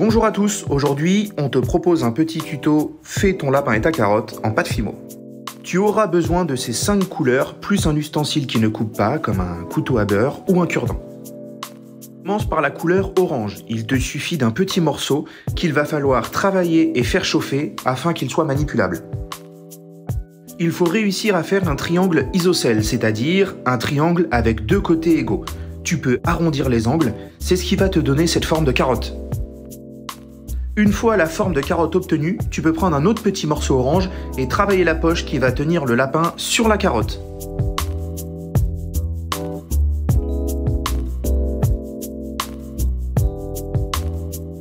Bonjour à tous, aujourd'hui on te propose un petit tuto « Fais ton lapin et ta carotte » en pâte Fimo. Tu auras besoin de ces 5 couleurs, plus un ustensile qui ne coupe pas, comme un couteau à beurre ou un cure-dent. Commence par la couleur orange, il te suffit d'un petit morceau qu'il va falloir travailler et faire chauffer afin qu'il soit manipulable. Il faut réussir à faire un triangle isocèle, c'est-à-dire un triangle avec 2 côtés égaux. Tu peux arrondir les angles, c'est ce qui va te donner cette forme de carotte. Une fois la forme de carotte obtenue, tu peux prendre un autre petit morceau orange et travailler la poche qui va tenir le lapin sur la carotte.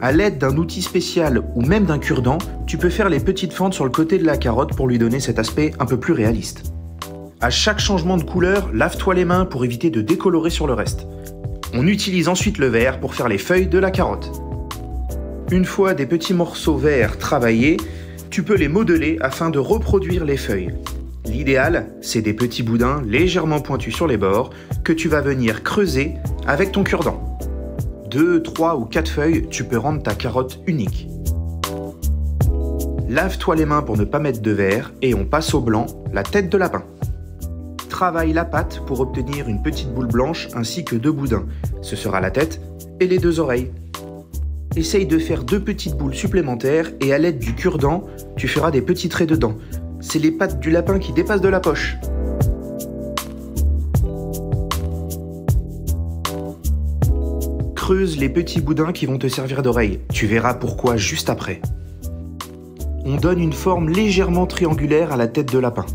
À l'aide d'un outil spécial ou même d'un cure-dent, tu peux faire les petites fentes sur le côté de la carotte pour lui donner cet aspect un peu plus réaliste. À chaque changement de couleur, lave-toi les mains pour éviter de décolorer sur le reste. On utilise ensuite le vert pour faire les feuilles de la carotte. Une fois des petits morceaux verts travaillés, tu peux les modeler afin de reproduire les feuilles. L'idéal, c'est des petits boudins légèrement pointus sur les bords que tu vas venir creuser avec ton cure-dent. 2, 3 ou 4 feuilles, tu peux rendre ta carotte unique. Lave-toi les mains pour ne pas mettre de verre et on passe au blanc, la tête de lapin. Travaille la pâte pour obtenir une petite boule blanche ainsi que 2 boudins. Ce sera la tête et les 2 oreilles. Essaye de faire 2 petites boules supplémentaires et à l'aide du cure-dent, tu feras des petits traits dedans. C'est les pattes du lapin qui dépassent de la poche. Creuse les petits boudins qui vont te servir d'oreille. Tu verras pourquoi juste après. On donne une forme légèrement triangulaire à la tête de lapin.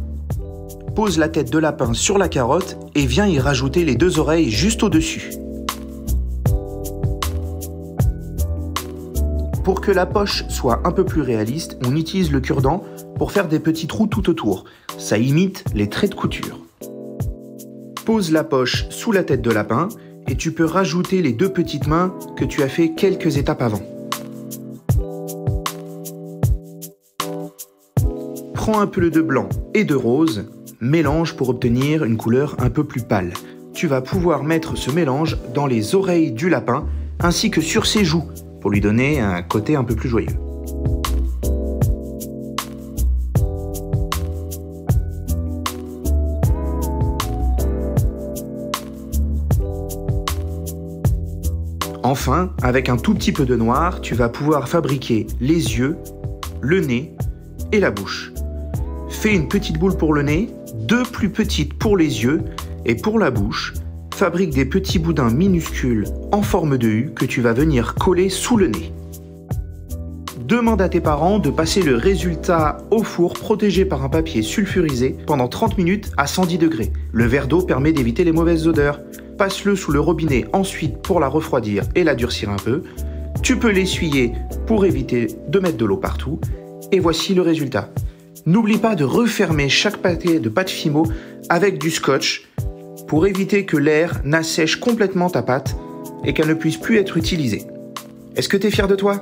Pose la tête de lapin sur la carotte et viens y rajouter les 2 oreilles juste au-dessus. Pour que la poche soit un peu plus réaliste, on utilise le cure-dent pour faire des petits trous tout autour. Ça imite les traits de couture. Pose la poche sous la tête de lapin et tu peux rajouter les 2 petites mains que tu as fait quelques étapes avant. Prends un peu de blanc et de rose, mélange pour obtenir une couleur un peu plus pâle. Tu vas pouvoir mettre ce mélange dans les oreilles du lapin ainsi que sur ses joues pour lui donner un côté un peu plus joyeux. Enfin, avec un tout petit peu de noir, tu vas pouvoir fabriquer les yeux, le nez et la bouche. Fais une petite boule pour le nez, 2 plus petites pour les yeux et pour la bouche, fabrique des petits boudins minuscules en forme de U que tu vas venir coller sous le nez. Demande à tes parents de passer le résultat au four protégé par un papier sulfurisé pendant 30 minutes à 110 degrés. Le verre d'eau permet d'éviter les mauvaises odeurs. Passe-le sous le robinet ensuite pour la refroidir et la durcir un peu. Tu peux l'essuyer pour éviter de mettre de l'eau partout. Et voici le résultat. N'oublie pas de refermer chaque paquet de pâte Fimo avec du scotch pour éviter que l'air n'assèche complètement ta pâte et qu'elle ne puisse plus être utilisée. Est-ce que tu es fier de toi ?